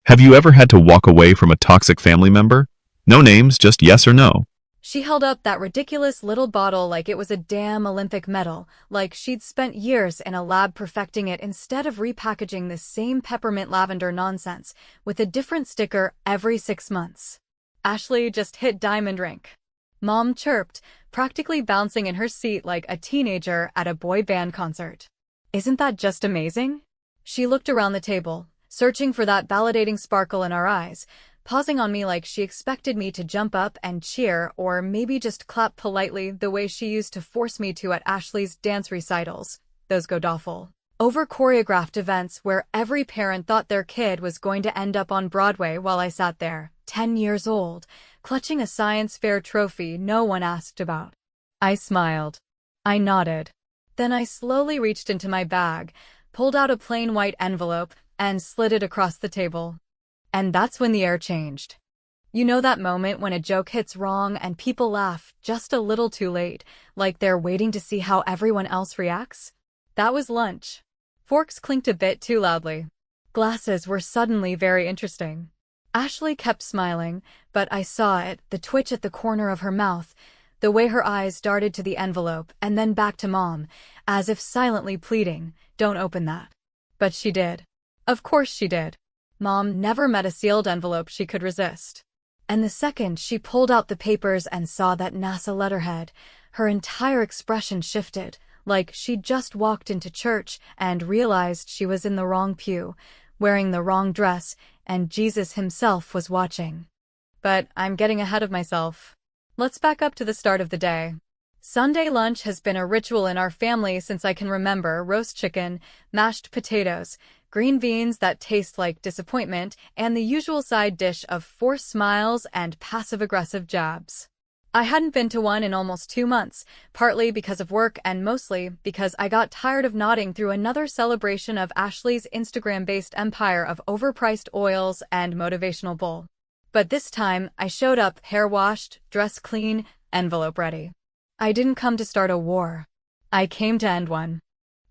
Have you ever had to walk away from a toxic family member? No names, just yes or no. She held up that ridiculous little bottle like it was a damn Olympic medal, like she'd spent years in a lab perfecting it instead of repackaging the same peppermint lavender nonsense with a different sticker every 6 months. Ashley just hit diamond rank. Mom chirped, practically bouncing in her seat like a teenager at a boy band concert. Isn't that just amazing? She looked around the table, searching for that validating sparkle in our eyes, pausing on me like she expected me to jump up and cheer or maybe just clap politely the way she used to force me to at Ashley's dance recitals, those Godawful, over-choreographed events where every parent thought their kid was going to end up on Broadway while I sat there, 10 years old, clutching a science fair trophy no one asked about. I smiled. I nodded. Then I slowly reached into my bag, pulled out a plain white envelope, and slid it across the table. And that's when the air changed. You know that moment when a joke hits wrong and people laugh just a little too late, like they're waiting to see how everyone else reacts? That was lunch. Forks clinked a bit too loudly. Glasses were suddenly very interesting. Ashley kept smiling, but I saw it, the twitch at the corner of her mouth, the way her eyes darted to the envelope and then back to Mom, as if silently pleading, "Don't open that." But she did. Of course she did. Mom never met a sealed envelope she could resist. And the second she pulled out the papers and saw that NASA letterhead, her entire expression shifted, like she'd just walked into church and realized she was in the wrong pew, wearing the wrong dress, and Jesus himself was watching. But I'm getting ahead of myself. Let's back up to the start of the day. Sunday lunch has been a ritual in our family since I can remember: roast chicken, mashed potatoes, green beans that taste like disappointment, and the usual side dish of forced smiles and passive-aggressive jabs. I hadn't been to one in almost 2 months, partly because of work and mostly because I got tired of nodding through another celebration of Ashley's Instagram-based empire of overpriced oils and motivational bull. But this time, I showed up hair washed, dress clean, envelope ready. I didn't come to start a war. I came to end one.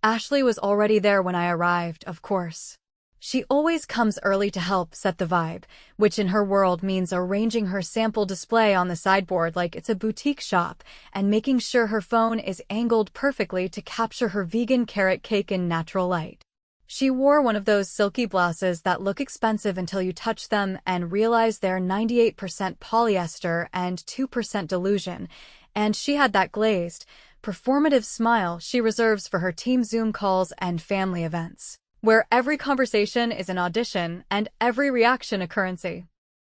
Ashley was already there when I arrived, of course. She always comes early to help set the vibe, which in her world means arranging her sample display on the sideboard like it's a boutique shop and making sure her phone is angled perfectly to capture her vegan carrot cake in natural light. She wore one of those silky blouses that look expensive until you touch them and realize they're 98% polyester and 2% delusion, and she had that glazed, performative smile she reserves for her team Zoom calls and family events, where every conversation is an audition and every reaction a currency.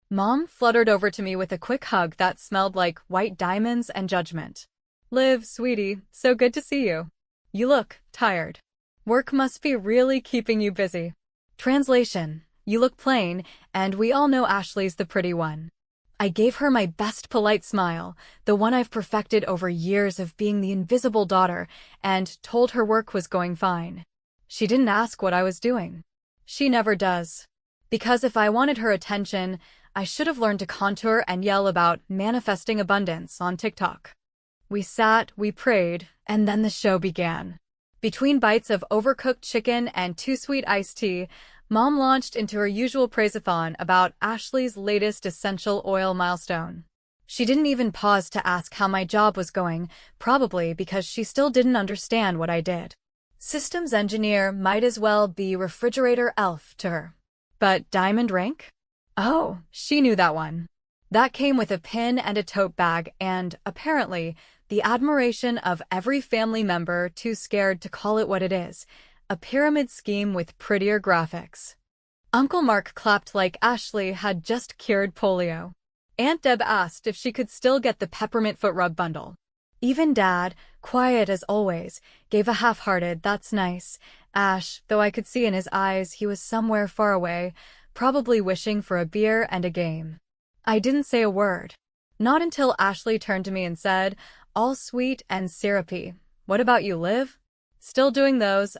Mom fluttered over to me with a quick hug that smelled like white diamonds and judgment. "Liv, sweetie, so good to see you. You look tired. Work must be really keeping you busy." Translation: you look plain, and we all know Ashley's the pretty one. I gave her my best polite smile, the one I've perfected over years of being the invisible daughter, and told her work was going fine. She didn't ask what I was doing. She never does. Because if I wanted her attention, I should have learned to contour and yell about manifesting abundance on TikTok. We sat, we prayed, and then the show began. Between bites of overcooked chicken and too sweet iced tea, Mom launched into her usual praise-a-thon about Ashley's latest essential oil milestone. She didn't even pause to ask how my job was going, probably because she still didn't understand what I did. Systems engineer might as well be refrigerator elf to her. But diamond rank? Oh, she knew that one. That came with a pin and a tote bag and, apparently, the admiration of every family member too scared to call it what it is: a pyramid scheme with prettier graphics. Uncle Mark clapped like Ashley had just cured polio. Aunt Deb asked if she could still get the peppermint foot rub bundle. Even Dad, quiet as always, gave a half-hearted "that's nice" Ash, though I could see in his eyes he was somewhere far away, probably wishing for a beer and a game. I didn't say a word. Not until Ashley turned to me and said, all sweet and syrupy, "What about you, Liv? Still doing those,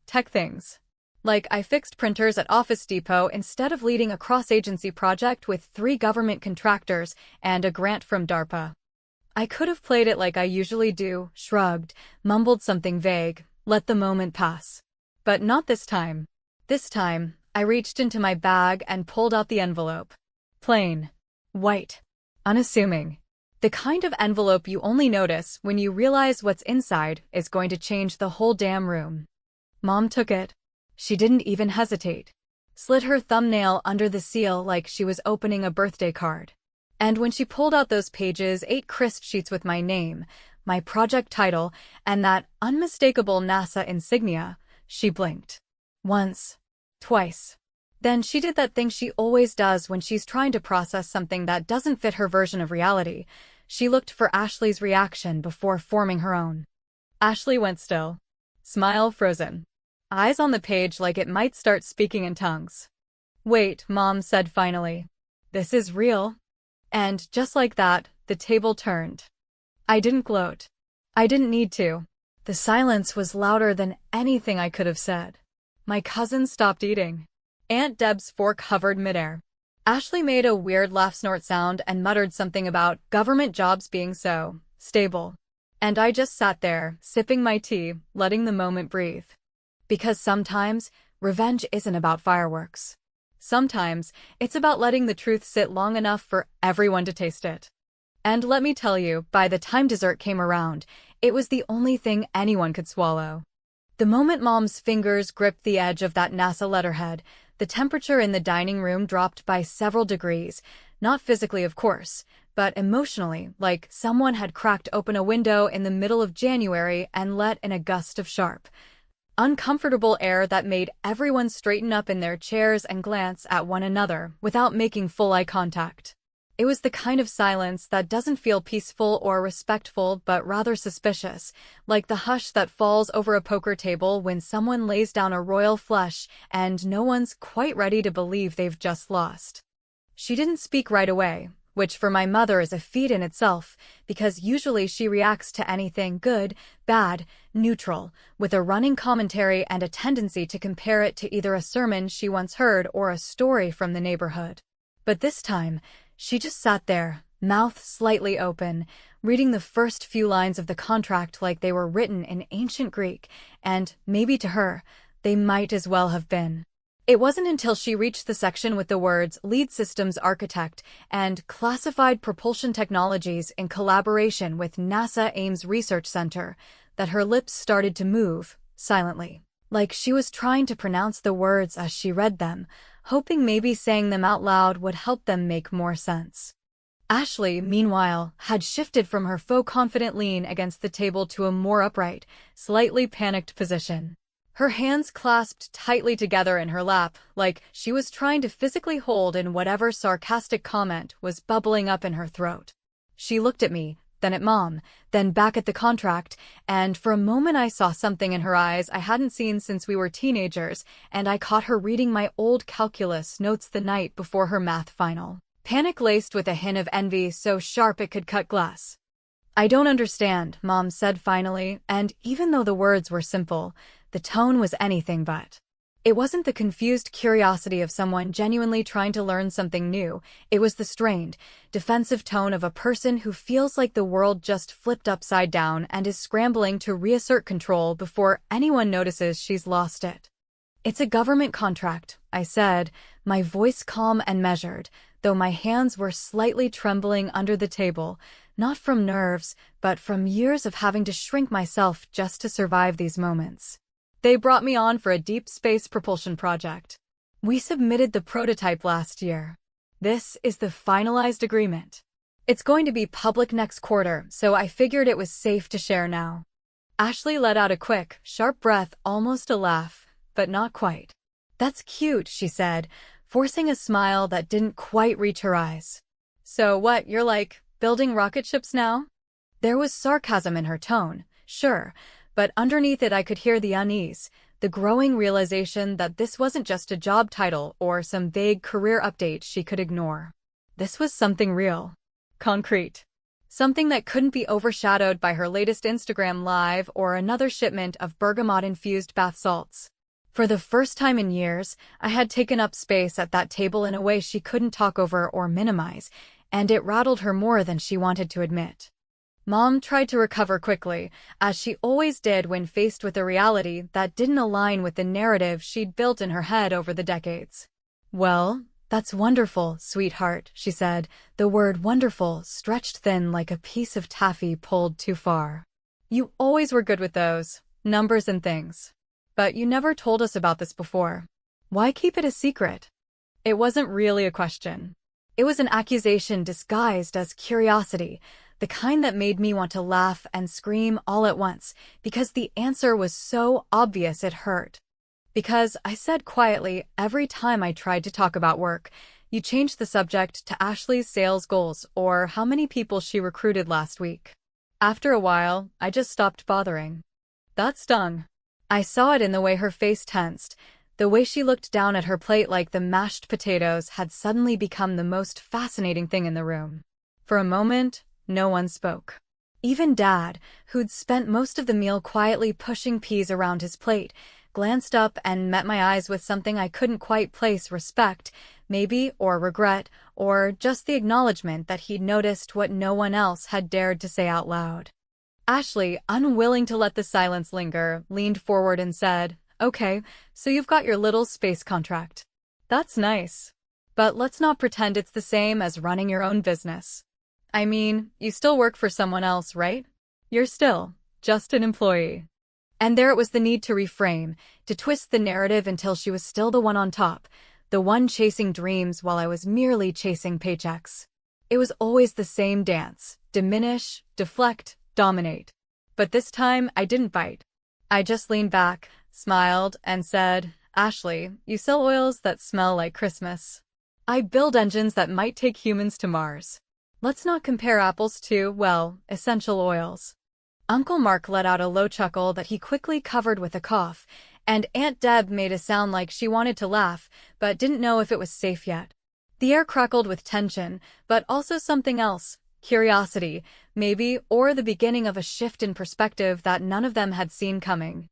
tech things?" Like I fixed printers at Office Depot instead of leading a cross-agency project with 3 government contractors and a grant from DARPA. I could have played it like I usually do, shrugged, mumbled something vague, let the moment pass. But not this time. This time, I reached into my bag and pulled out the envelope. Plain. White. Unassuming. The kind of envelope you only notice when you realize what's inside is going to change the whole damn room. Mom took it. She didn't even hesitate. Slid her thumbnail under the seal like she was opening a birthday card. And when she pulled out those pages, 8 crisp sheets with my name, my project title, and that unmistakable NASA insignia, she blinked. Once. Twice. Then she did that thing she always does when she's trying to process something that doesn't fit her version of reality. She looked for Ashley's reaction before forming her own. Ashley went still. Smile frozen. Eyes on the page like it might start speaking in tongues. Wait, Mom said finally. This is real. And just like that, the table turned. I didn't gloat. I didn't need to. The silence was louder than anything I could have said. My cousin stopped eating. Aunt Deb's fork hovered midair. Ashley made a weird laugh-snort sound and muttered something about government jobs being so stable. And I just sat there, sipping my tea, letting the moment breathe. Because sometimes, revenge isn't about fireworks. Sometimes, it's about letting the truth sit long enough for everyone to taste it. And let me tell you, by the time dessert came around, it was the only thing anyone could swallow. The moment Mom's fingers gripped the edge of that NASA letterhead, the temperature in the dining room dropped by several degrees, not physically, of course, but emotionally, like someone had cracked open a window in the middle of January and let in a gust of sharp, uncomfortable air that made everyone straighten up in their chairs and glance at one another without making full eye contact. It was the kind of silence that doesn't feel peaceful or respectful but rather suspicious, like the hush that falls over a poker table when someone lays down a royal flush and no one's quite ready to believe they've just lost. She didn't speak right away, which for my mother is a feat in itself, because usually she reacts to anything good, bad, neutral, with a running commentary and a tendency to compare it to either a sermon she once heard or a story from the neighborhood. But this time, she just sat there, mouth slightly open, reading the first few lines of the contract like they were written in ancient Greek, and, maybe to her, they might as well have been. It wasn't until she reached the section with the words Lead Systems Architect and Classified Propulsion Technologies in collaboration with NASA Ames Research Center that her lips started to move, silently, like she was trying to pronounce the words as she read them, hoping maybe saying them out loud would help them make more sense. Ashley, meanwhile, had shifted from her faux confident lean against the table to a more upright, slightly panicked position. Her hands clasped tightly together in her lap, like she was trying to physically hold in whatever sarcastic comment was bubbling up in her throat. She looked at me, then at Mom, then back at the contract, and for a moment I saw something in her eyes I hadn't seen since we were teenagers, and I caught her reading my old calculus notes the night before her math final. Panic laced with a hint of envy so sharp it could cut glass. I don't understand, Mom said finally, and even though the words were simple, the tone was anything but. It wasn't the confused curiosity of someone genuinely trying to learn something new. It was the strained, defensive tone of a person who feels like the world just flipped upside down and is scrambling to reassert control before anyone notices she's lost it. It's a government contract, I said, my voice calm and measured, though my hands were slightly trembling under the table, not from nerves, but from years of having to shrink myself just to survive these moments. They brought me on for a deep space propulsion project. We submitted the prototype last year. This is the finalized agreement. It's going to be public next quarter, so I figured it was safe to share now. Ashley let out a quick, sharp breath, almost a laugh, but not quite. That's cute, she said, forcing a smile that didn't quite reach her eyes. So what, you're like, building rocket ships now? There was sarcasm in her tone, sure, but underneath it I could hear the unease, the growing realization that this wasn't just a job title or some vague career update she could ignore. This was something real. Concrete. Something that couldn't be overshadowed by her latest Instagram live or another shipment of bergamot-infused bath salts. For the first time in years, I had taken up space at that table in a way she couldn't talk over or minimize, and it rattled her more than she wanted to admit. Mom tried to recover quickly, as she always did when faced with a reality that didn't align with the narrative she'd built in her head over the decades. "Well, that's wonderful, sweetheart," she said, the word wonderful stretched thin like a piece of taffy pulled too far. "You always were good with those numbers and things. But you never told us about this before. Why keep it a secret?" It wasn't really a question. It was an accusation disguised as curiosity, the kind that made me want to laugh and scream all at once, because the answer was so obvious it hurt. Because I said quietly every time I tried to talk about work, "You changed the subject to Ashley's sales goals or how many people she recruited last week." After a while, I just stopped bothering. That stung. I saw it in the way her face tensed, the way she looked down at her plate like the mashed potatoes had suddenly become the most fascinating thing in the room. For a moment, no one spoke. Even Dad, who'd spent most of the meal quietly pushing peas around his plate, glanced up and met my eyes with something I couldn't quite place: respect, maybe, or regret, or just the acknowledgement that he'd noticed what no one else had dared to say out loud. Ashley, unwilling to let the silence linger, leaned forward and said, "Okay, so you've got your little space contract. That's nice. But let's not pretend it's the same as running your own business. I mean, you still work for someone else, right? You're still just an employee." And there it was, the need to reframe, to twist the narrative until she was still the one on top, the one chasing dreams while I was merely chasing paychecks. It was always the same dance: diminish, deflect, dominate. But this time, I didn't bite. I just leaned back, smiled, and said, "Ashley, you sell oils that smell like Christmas. I build engines that might take humans to Mars. Let's not compare apples to, well, essential oils." Uncle Mark let out a low chuckle that he quickly covered with a cough, and Aunt Deb made a sound like she wanted to laugh, but didn't know if it was safe yet. The air crackled with tension, but also something else: curiosity, maybe, or the beginning of a shift in perspective that none of them had seen coming.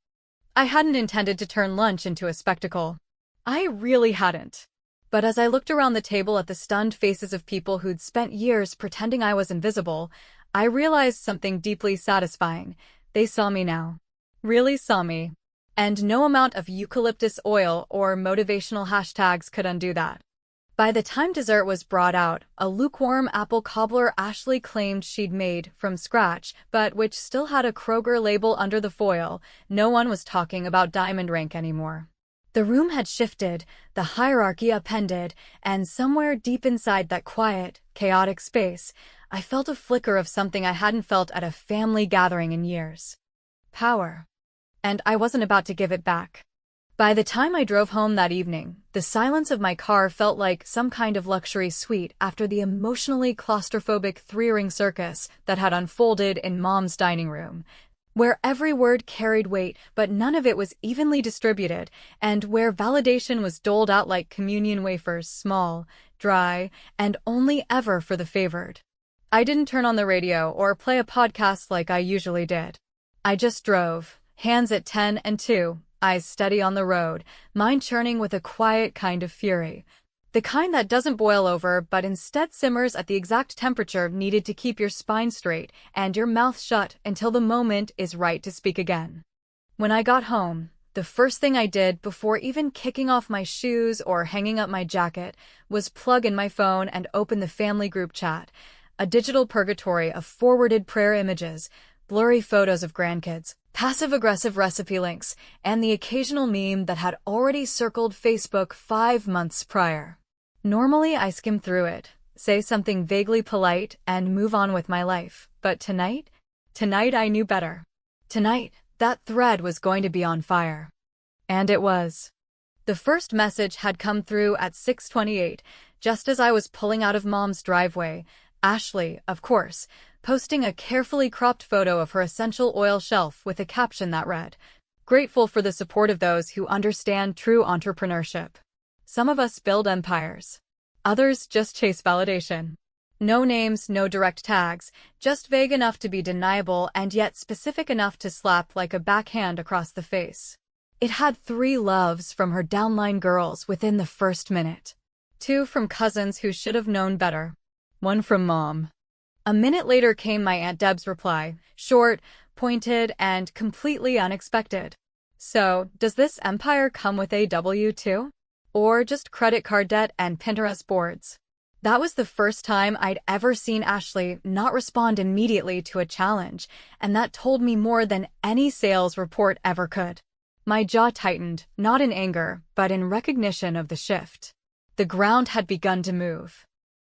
I hadn't intended to turn lunch into a spectacle. I really hadn't. But as I looked around the table at the stunned faces of people who'd spent years pretending I was invisible, I realized something deeply satisfying. They saw me now. Really saw me. And no amount of eucalyptus oil or motivational hashtags could undo that. By the time dessert was brought out, a lukewarm apple cobbler Ashley claimed she'd made from scratch, but which still had a Kroger label under the foil, no one was talking about Diamond Rank anymore. The room had shifted, the hierarchy upended, and somewhere deep inside that quiet, chaotic space, I felt a flicker of something I hadn't felt at a family gathering in years. Power. And I wasn't about to give it back. By the time I drove home that evening, the silence of my car felt like some kind of luxury suite after the emotionally claustrophobic three-ring circus that had unfolded in Mom's dining room, where every word carried weight but none of it was evenly distributed, and where validation was doled out like communion wafers, small, dry, and only ever for the favored. I didn't turn on the radio or play a podcast like I usually did. I just drove, hands at 10 and 2, eyes steady on the road, mind churning with a quiet kind of fury. The kind that doesn't boil over but instead simmers at the exact temperature needed to keep your spine straight and your mouth shut until the moment is right to speak again. When I got home, the first thing I did before even kicking off my shoes or hanging up my jacket was plug in my phone and open the family group chat, a digital purgatory of forwarded prayer images, blurry photos of grandkids, passive-aggressive recipe links, and the occasional meme that had already circled Facebook 5 months prior. Normally, I skim through it, say something vaguely polite, and move on with my life. But tonight I knew better. Tonight, that thread was going to be on fire. And it was. The first message had come through at 6:28, just as I was pulling out of Mom's driveway. Ashley, of course, posting a carefully cropped photo of her essential oil shelf with a caption that read, "Grateful for the support of those who understand true entrepreneurship. Some of us build empires. Others just chase validation." No names, no direct tags, just vague enough to be deniable and yet specific enough to slap like a backhand across the face. It had 3 loves from her downline girls within the first minute. 2 from cousins who should have known better. 1 from Mom. A minute later came my Aunt Deb's reply, short, pointed, and completely unexpected. So, does this empire come with a W too? Or just credit card debt and Pinterest boards? That was the first time I'd ever seen Ashley not respond immediately to a challenge, and that told me more than any sales report ever could. My jaw tightened, not in anger, but in recognition of the shift. The ground had begun to move.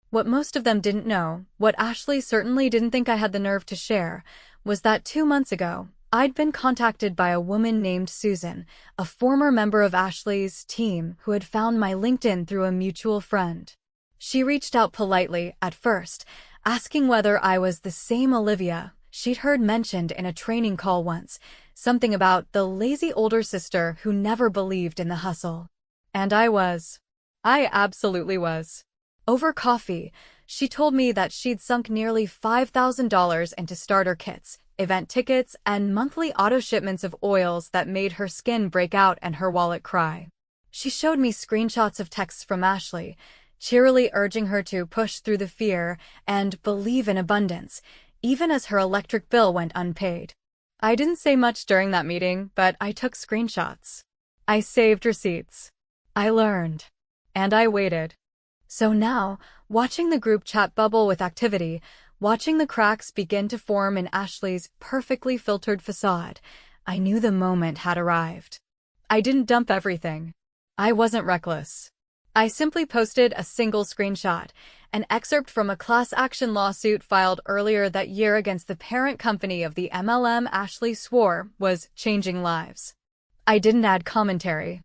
What most of them didn't know, what Ashley certainly didn't think I had the nerve to share, was that 2 months ago, I'd been contacted by a woman named Susan, a former member of Ashley's team who had found my LinkedIn through a mutual friend. She reached out politely, at first, asking whether I was the same Olivia she'd heard mentioned in a training call once, something about the lazy older sister who never believed in the hustle. And I was. I absolutely was. Over coffee, she told me that she'd sunk nearly $5,000 into starter kits, event tickets, and monthly auto shipments of oils that made her skin break out and her wallet cry. She showed me screenshots of texts from Ashley, cheerily urging her to push through the fear and believe in abundance, even as her electric bill went unpaid. I didn't say much during that meeting, but I took screenshots. I saved receipts. I learned. And I waited. So now, watching the group chat bubble with activity, watching the cracks begin to form in Ashley's perfectly filtered facade, I knew the moment had arrived. I didn't dump everything. I wasn't reckless. I simply posted a single screenshot, an excerpt from a class action lawsuit filed earlier that year against the parent company of the MLM Ashley swore was changing lives. I didn't add commentary.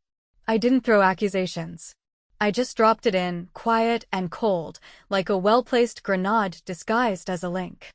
I didn't throw accusations. I just dropped it in, quiet and cold, like a well-placed grenade disguised as a link.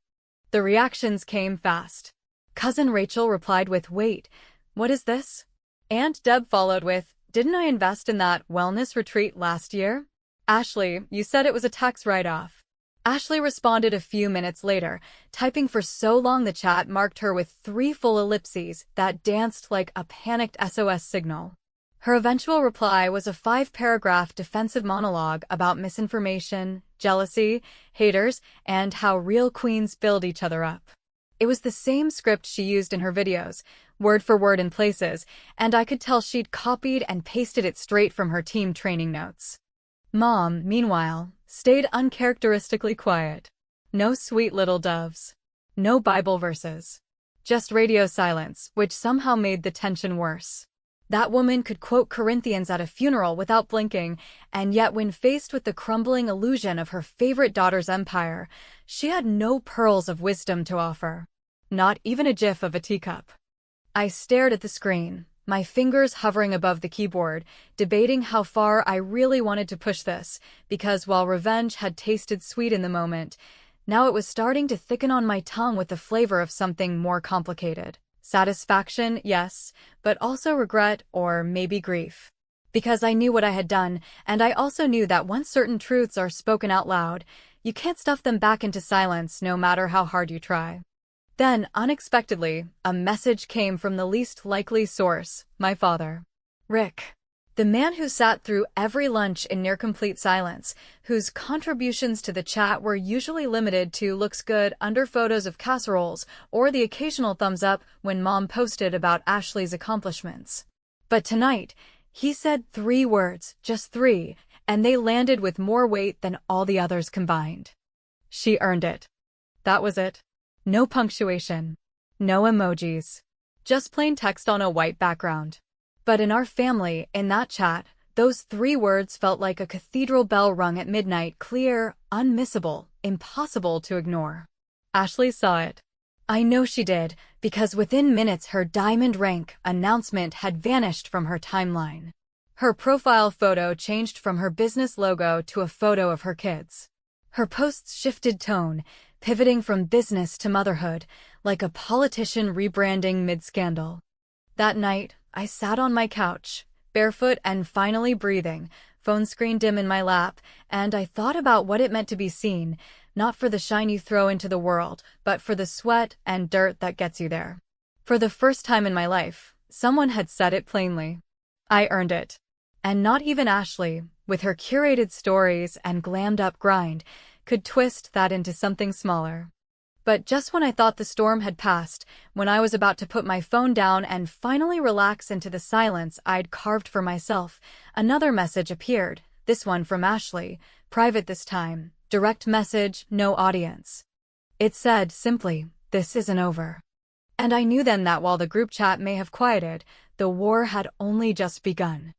The reactions came fast. Cousin Rachel replied with, "Wait, what is this?" Aunt Deb followed with, "Didn't I invest in that wellness retreat last year?" "Ashley, you said it was a tax write-off." Ashley responded a few minutes later, typing for so long the chat marked her with 3 full ellipses that danced like a panicked SOS signal. Her eventual reply was a 5-paragraph defensive monologue about misinformation, jealousy, haters, and how real queens build each other up. It was the same script she used in her videos, word for word in places, and I could tell she'd copied and pasted it straight from her team training notes. Mom, meanwhile, stayed uncharacteristically quiet. No sweet little doves. No Bible verses. Just radio silence, which somehow made the tension worse. That woman could quote Corinthians at a funeral without blinking, and yet when faced with the crumbling illusion of her favorite daughter's empire, she had no pearls of wisdom to offer. Not even a gif of a teacup. I stared at the screen, my fingers hovering above the keyboard, debating how far I really wanted to push this, because while revenge had tasted sweet in the moment, now it was starting to thicken on my tongue with the flavor of something more complicated. Satisfaction, yes, but also regret or maybe grief. Because I knew what I had done, and I also knew that once certain truths are spoken out loud, you can't stuff them back into silence no matter how hard you try. Then, unexpectedly, a message came from the least likely source, my father. Rick. The man who sat through every lunch in near-complete silence, whose contributions to the chat were usually limited to looks good under photos of casseroles or the occasional thumbs up when Mom posted about Ashley's accomplishments. But tonight, he said 3 words, just 3, and they landed with more weight than all the others combined. She earned it. That was it. No punctuation. No emojis. Just plain text on a white background. But in our family, in that chat, those 3 words felt like a cathedral bell rung at midnight, clear, unmissable, impossible to ignore. Ashley saw it. I know she did, because within minutes her diamond rank announcement had vanished from her timeline. Her profile photo changed from her business logo to a photo of her kids. Her posts shifted tone, pivoting from business to motherhood, like a politician rebranding mid-scandal. That night, I sat on my couch, barefoot and finally breathing, phone screen dim in my lap, and I thought about what it meant to be seen, not for the shine you throw into the world, but for the sweat and dirt that gets you there. For the first time in my life, someone had said it plainly. I earned it. And not even Ashley, with her curated stories and glammed-up grind, could twist that into something smaller. But just when I thought the storm had passed, when I was about to put my phone down and finally relax into the silence I'd carved for myself, another message appeared, this one from Ashley, private this time, direct message, no audience. It said, simply, "This isn't over." And I knew then that while the group chat may have quieted, the war had only just begun.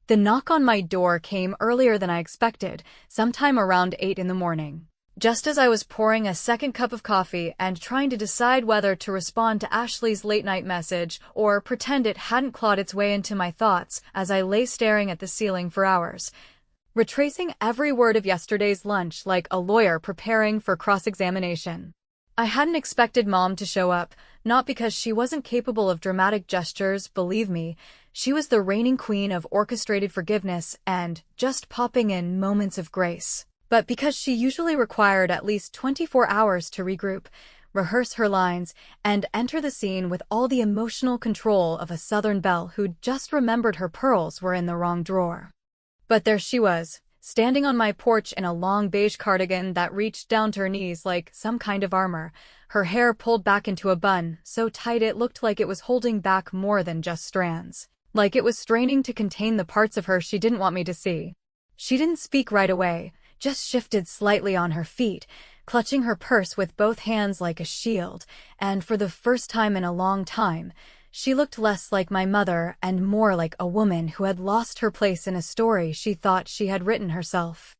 The knock on my door came earlier than I expected, sometime around 8 in the morning. Just as I was pouring a second cup of coffee and trying to decide whether to respond to Ashley's late-night message or pretend it hadn't clawed its way into my thoughts as I lay staring at the ceiling for hours, retracing every word of yesterday's lunch like a lawyer preparing for cross-examination. I hadn't expected Mom to show up, not because she wasn't capable of dramatic gestures, believe me. She was the reigning queen of orchestrated forgiveness and just popping in moments of grace. But because she usually required at least 24 hours to regroup, rehearse her lines, and enter the scene with all the emotional control of a Southern belle who'd just remembered her pearls were in the wrong drawer. But there she was, standing on my porch in a long beige cardigan that reached down to her knees like some kind of armor, her hair pulled back into a bun, so tight it looked like it was holding back more than just strands. Like it was straining to contain the parts of her she didn't want me to see. She didn't speak right away, just shifted slightly on her feet, clutching her purse with both hands like a shield, and for the first time in a long time, she looked less like my mother and more like a woman who had lost her place in a story she thought she had written herself.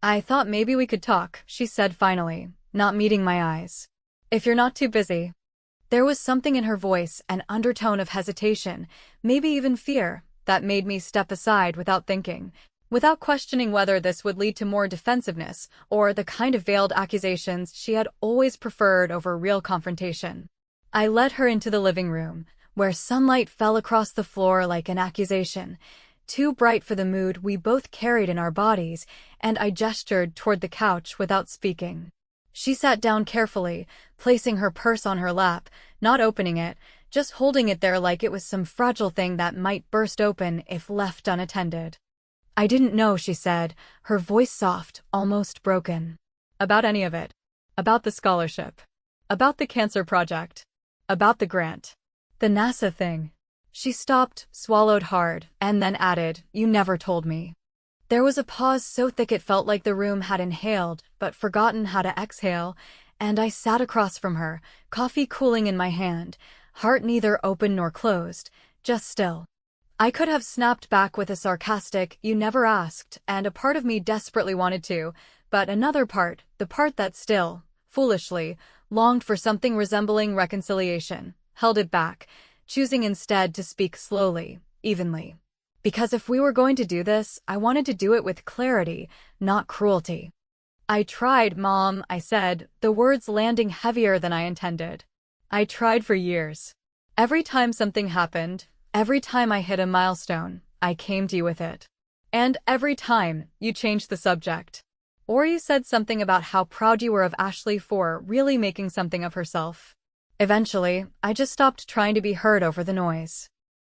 "I thought maybe we could talk," she said finally, not meeting my eyes. "If you're not too busy." There was something in her voice, an undertone of hesitation, maybe even fear, that made me step aside without thinking, without questioning whether this would lead to more defensiveness or the kind of veiled accusations she had always preferred over real confrontation. I led her into the living room, where sunlight fell across the floor like an accusation, too bright for the mood we both carried in our bodies, and I gestured toward the couch without speaking. She sat down carefully, placing her purse on her lap, not opening it, just holding it there like it was some fragile thing that might burst open if left unattended. "I didn't know," she said, her voice soft, almost broken. "About any of it. About the scholarship. About the cancer project. About the grant. The NASA thing." She stopped, swallowed hard, and then added, "You never told me." There was a pause so thick it felt like the room had inhaled, but forgotten how to exhale, and I sat across from her, coffee cooling in my hand, heart neither open nor closed, just still. I could have snapped back with a sarcastic, "You never asked," and a part of me desperately wanted to, but another part, the part that still, foolishly, longed for something resembling reconciliation, held it back, choosing instead to speak slowly, evenly. Because if we were going to do this, I wanted to do it with clarity, not cruelty. "I tried, Mom," I said, the words landing heavier than I intended. "I tried for years. Every time something happened, every time I hit a milestone, I came to you with it. And every time, you changed the subject. Or you said something about how proud you were of Ashley for really making something of herself. Eventually, I just stopped trying to be heard over the noise."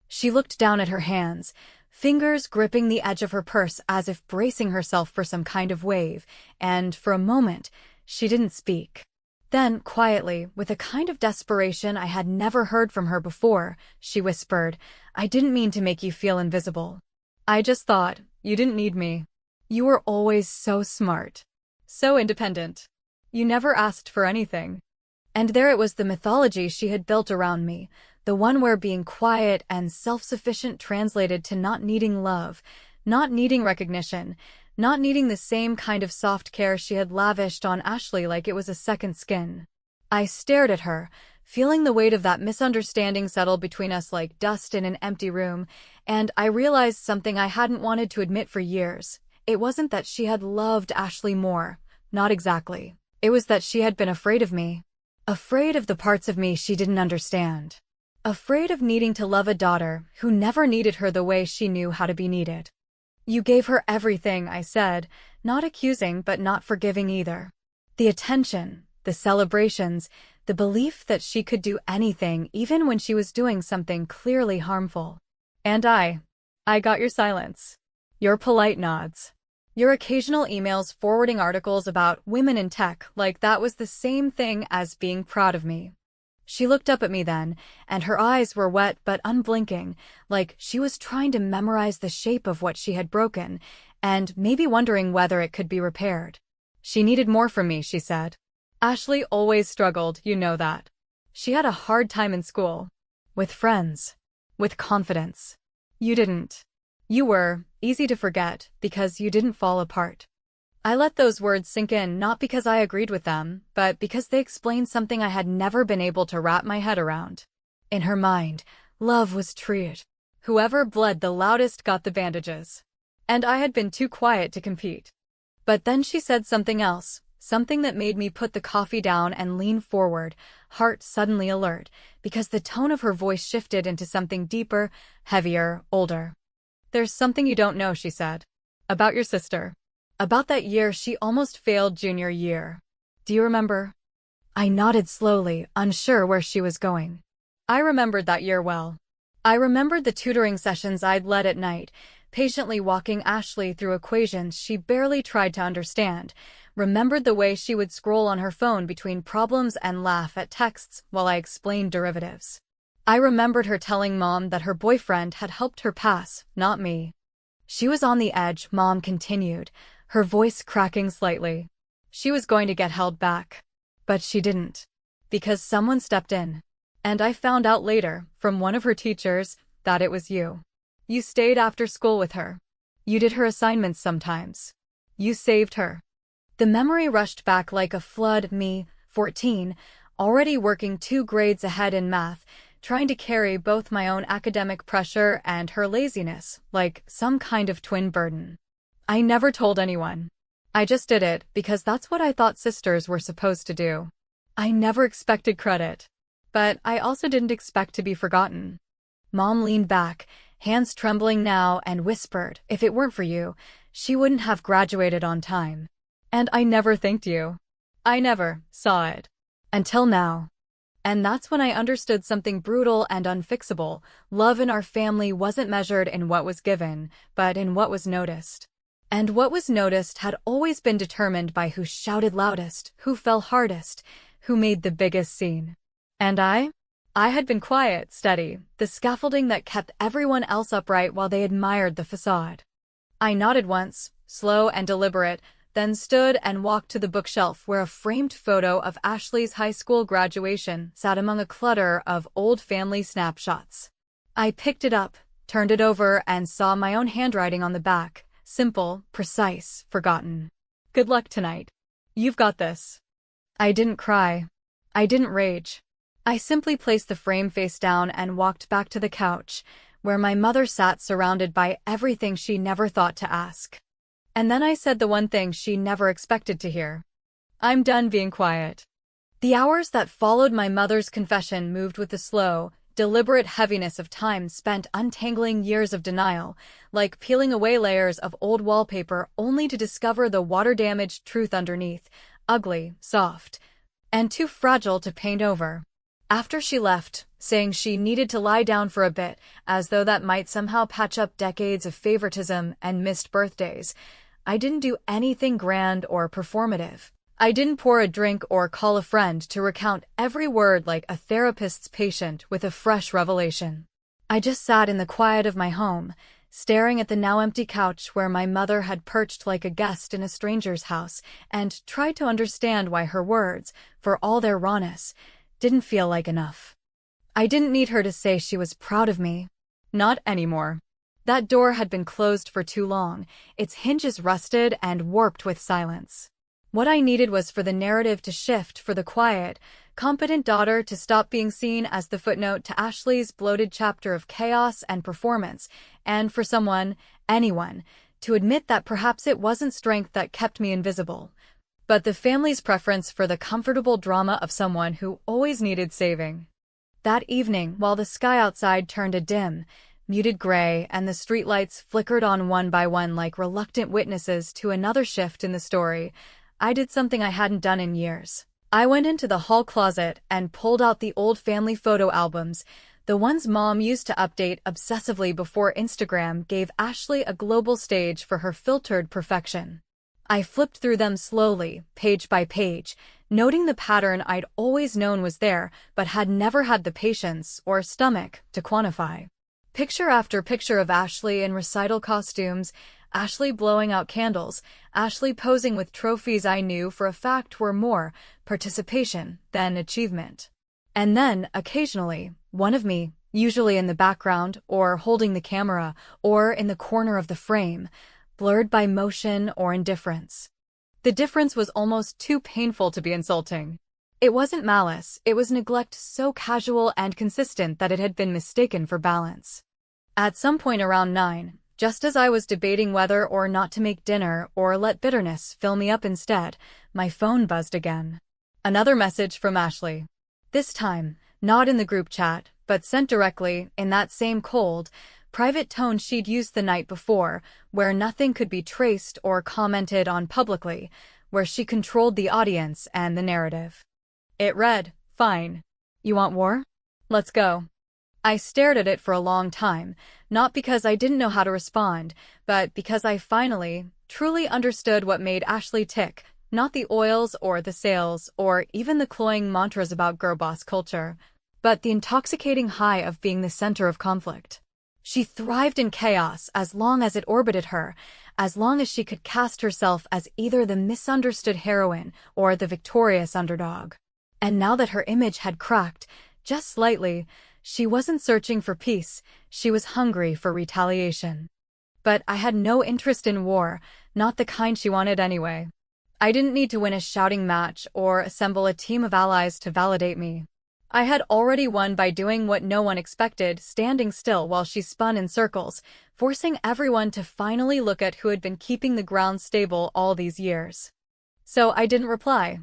She looked down at her hands, fingers gripping the edge of her purse as if bracing herself for some kind of wave, and for a moment, she didn't speak. Then, quietly, with a kind of desperation I had never heard from her before, she whispered, "I didn't mean to make you feel invisible. I just thought, you didn't need me. You were always so smart. So independent. You never asked for anything." And there it was, the mythology she had built around me, the one where being quiet and self-sufficient translated to not needing love, not needing recognition, not needing the same kind of soft care she had lavished on Ashley like it was a second skin. I stared at her, feeling the weight of that misunderstanding settle between us like dust in an empty room, and I realized something I hadn't wanted to admit for years. It wasn't that she had loved Ashley more, not exactly. It was that she had been afraid of me. Afraid of the parts of me she didn't understand. Afraid of needing to love a daughter who never needed her the way she knew how to be needed. "You gave her everything," I said, not accusing but not forgiving either. The attention, the celebrations, the belief that she could do anything even when she was doing something clearly harmful. And I got your silence. Your polite nods. Your occasional emails forwarding articles about women in tech like that was the same thing as being proud of me. She looked up at me then, and her eyes were wet but unblinking, like she was trying to memorize the shape of what she had broken, and maybe wondering whether it could be repaired. She needed more from me, she said. Ashley always struggled, you know that. She had a hard time in school. With friends. With confidence. You didn't. You were easy to forget because you didn't fall apart. I let those words sink in not because I agreed with them, but because they explained something I had never been able to wrap my head around. In her mind, love was treated. Whoever bled the loudest got the bandages. And I had been too quiet to compete. But then she said something else, something that made me put the coffee down and lean forward, heart suddenly alert, because the tone of her voice shifted into something deeper, heavier, older. There's something you don't know, she said. About your sister. About that year she almost failed junior year. Do you remember? I nodded slowly, unsure where she was going. I remembered that year well. I remembered the tutoring sessions I'd led at night, patiently walking Ashley through equations she barely tried to understand, remembered the way she would scroll on her phone between problems and laugh at texts while I explained derivatives. I remembered her telling Mom that her boyfriend had helped her pass, not me. She was on the edge, Mom continued, her voice cracking slightly. She was going to get held back. But she didn't. Because someone stepped in. And I found out later, from one of her teachers, that it was you. You stayed after school with her. You did her assignments sometimes. You saved her. The memory rushed back like a flood, me, 14, already working 2 grades ahead in math, trying to carry both my own academic pressure and her laziness, like some kind of twin burden. I never told anyone. I just did it because that's what I thought sisters were supposed to do. I never expected credit. But I also didn't expect to be forgotten. Mom leaned back, hands trembling now, and whispered, if it weren't for you, she wouldn't have graduated on time. And I never thanked you. I never saw it. Until now. And that's when I understood something brutal and unfixable. Love in our family wasn't measured in what was given, but in what was noticed. And what was noticed had always been determined by who shouted loudest, who fell hardest, who made the biggest scene. And I had been quiet, steady, the scaffolding that kept everyone else upright while they admired the facade. I nodded once, slow and deliberate, then stood and walked to the bookshelf where a framed photo of Ashley's high school graduation sat among a clutter of old family snapshots. I picked it up, turned it over, and saw my own handwriting on the back. Simple, precise, forgotten. Good luck tonight. You've got this. I didn't cry. I didn't rage. I simply placed the frame face down and walked back to the couch, where my mother sat surrounded by everything she never thought to ask. And then I said the one thing she never expected to hear. I'm done being quiet. The hours that followed my mother's confession moved with the slow, deliberate heaviness of time spent untangling years of denial, like peeling away layers of old wallpaper only to discover the water-damaged truth underneath, ugly, soft, and too fragile to paint over. After she left, saying she needed to lie down for a bit, as though that might somehow patch up decades of favoritism and missed birthdays, I didn't do anything grand or performative. I didn't pour a drink or call a friend to recount every word like a therapist's patient with a fresh revelation. I just sat in the quiet of my home, staring at the now empty couch where my mother had perched like a guest in a stranger's house, and tried to understand why her words, for all their rawness, didn't feel like enough. I didn't need her to say she was proud of me. Not anymore. That door had been closed for too long, its hinges rusted and warped with silence. What I needed was for the narrative to shift, for the quiet, competent daughter to stop being seen as the footnote to Ashley's bloated chapter of chaos and performance, and for someone, anyone, to admit that perhaps it wasn't strength that kept me invisible, but the family's preference for the comfortable drama of someone who always needed saving. That evening, while the sky outside turned a dim, muted gray and the streetlights flickered on one by one like reluctant witnesses to another shift in the story, I did something I hadn't done in years. I went into the hall closet and pulled out the old family photo albums, The ones Mom used to update obsessively before Instagram gave Ashley a global stage for her filtered perfection. I flipped through them slowly, page by page, noting the pattern I'd always known was there, but had never had the patience or stomach to quantify. Picture after picture of Ashley in recital costumes, Ashley blowing out candles, Ashley posing with trophies I knew for a fact were more participation than achievement. And then, occasionally, one of me, usually in the background, or holding the camera, or in the corner of the frame, blurred by motion or indifference. The difference was almost too painful to be insulting. It wasn't malice, it was neglect so casual and consistent that it had been mistaken for balance. At some point around 9, just as I was debating whether or not to make dinner or let bitterness fill me up instead, my phone buzzed again. Another message from Ashley. This time, not in the group chat, but sent directly, in that same cold, private tone she'd used the night before, where nothing could be traced or commented on publicly, where she controlled the audience and the narrative. It read, "Fine. You want war? Let's go." I stared at it for a long time, not because I didn't know how to respond, but because I finally, truly understood what made Ashley tick, not the oils or the sales or even the cloying mantras about girlboss culture, but the intoxicating high of being the center of conflict. She thrived in chaos as long as it orbited her, as long as she could cast herself as either the misunderstood heroine or the victorious underdog. And now that her image had cracked, just slightly, she wasn't searching for peace, she was hungry for retaliation. But I had no interest in war, not the kind she wanted anyway. I didn't need to win a shouting match or assemble a team of allies to validate me. I had already won by doing what no one expected, standing still while she spun in circles, forcing everyone to finally look at who had been keeping the ground stable all these years. So I didn't reply.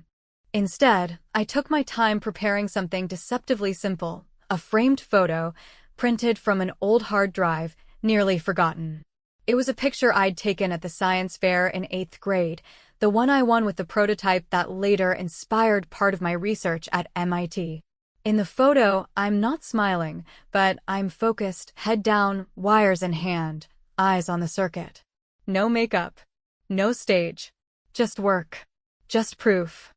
Instead, I took my time preparing something deceptively simple, a framed photo, printed from an old hard drive, nearly forgotten. It was a picture I'd taken at the science fair in 8th grade, the one I won with the prototype that later inspired part of my research at MIT. In the photo, I'm not smiling, but I'm focused, head down, wires in hand, eyes on the circuit. No makeup. No stage. Just work. Just proof.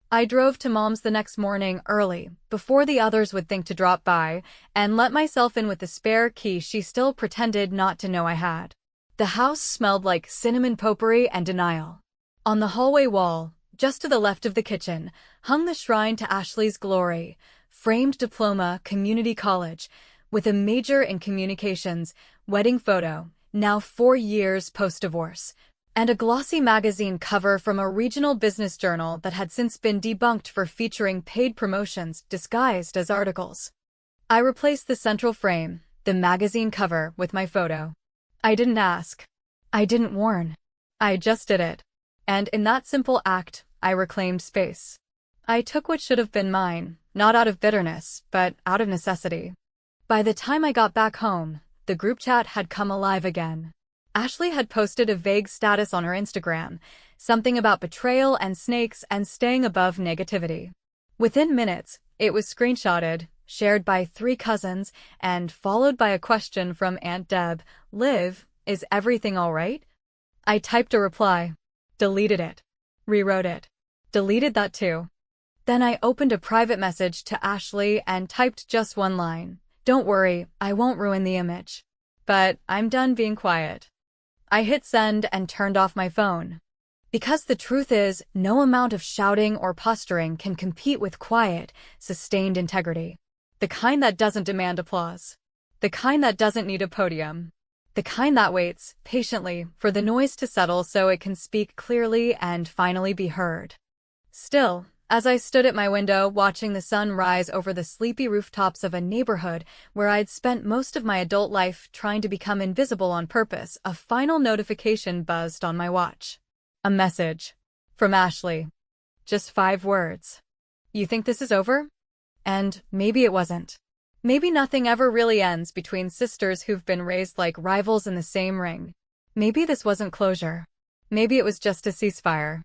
I drove to Mom's the next morning early, before the others would think to drop by, and let myself in with the spare key she still pretended not to know I had. The house smelled like cinnamon potpourri and denial. On the hallway wall, just to the left of the kitchen, hung the shrine to Ashley's glory, framed diploma, community college, with a major in communications, wedding photo, now 4 years post-divorce, and a glossy magazine cover from a regional business journal that had since been debunked for featuring paid promotions disguised as articles. I replaced the central frame, the magazine cover, with my photo. I didn't ask. I didn't warn. I just did it. And in that simple act, I reclaimed space. I took what should have been mine, not out of bitterness, but out of necessity. By the time I got back home, the group chat had come alive again. Ashley had posted a vague status on her Instagram, something about betrayal and snakes and staying above negativity. Within minutes, it was screenshotted, shared by 3 cousins, and followed by a question from Aunt Deb, "Liv, is everything all right?" I typed a reply. Deleted it. Rewrote it. Deleted that too. Then I opened a private message to Ashley and typed just one line. "Don't worry, I won't ruin the image. But I'm done being quiet." I hit send and turned off my phone. Because the truth is, no amount of shouting or posturing can compete with quiet, sustained integrity. The kind that doesn't demand applause. The kind that doesn't need a podium. The kind that waits, patiently, for the noise to settle so it can speak clearly and finally be heard. Still, as I stood at my window watching the sun rise over the sleepy rooftops of a neighborhood where I'd spent most of my adult life trying to become invisible on purpose, a final notification buzzed on my watch. A message. From Ashley. Just 5 words. "You think this is over?" And maybe it wasn't. Maybe nothing ever really ends between sisters who've been raised like rivals in the same ring. Maybe this wasn't closure. Maybe it was just a ceasefire.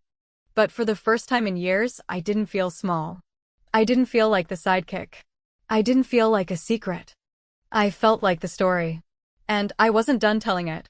But for the first time in years, I didn't feel small. I didn't feel like the sidekick. I didn't feel like a secret. I felt like the story. And I wasn't done telling it.